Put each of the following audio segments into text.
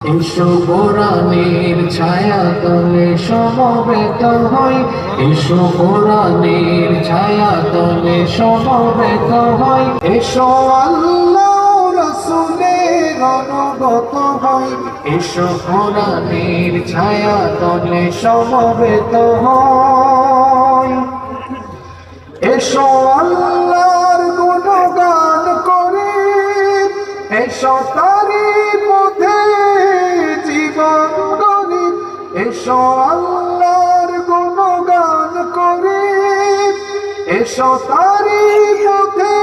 এসো কোরআনের ছায়া তলে সমবেত হই, এসো কোরআনের ছায়া তলে সমবেত হই, এসো আল্লাহ রাসূলের অনুগত হই, এসো কোরআনের ছায়া তলে সমবেত হই, এসো আল্লাহর গুণগান করি, এসো তারি পথে জীবন গড়ি, এসো আল্লাহর গুণগান করি, এসো তারি পথে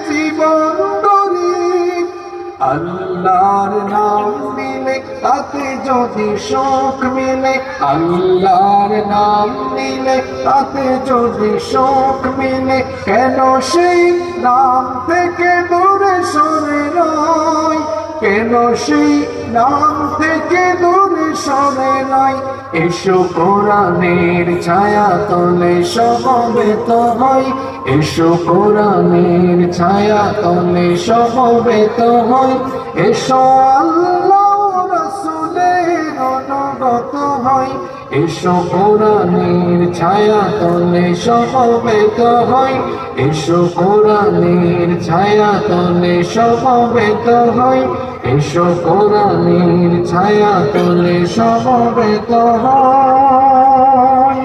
জীবন গড়ি। আল্লাহর নাম নিলে তাতে যদি সুখ মিলে, আল্লাহর নাম নিলে তাতে যদি সুখ মিলে, কেন সেই নাম থেকে দূরে সরে নয়, কেন সেই নাম থেকে দূরে সরে নয়। এসো কোরআনের ছায়া তলে সমবেত হই, এসো কোরআনের ছায়া তলে সমবেত হই, এসো আল্লাহ রাসূলের অনুগত হই, এসো কোরআনের ছায়া তলে সমবেত হই, এসো কোরআনের ছায়া তলে সমবেত হই, এসো কোরআনের ছায়া তলে সমবেত হই।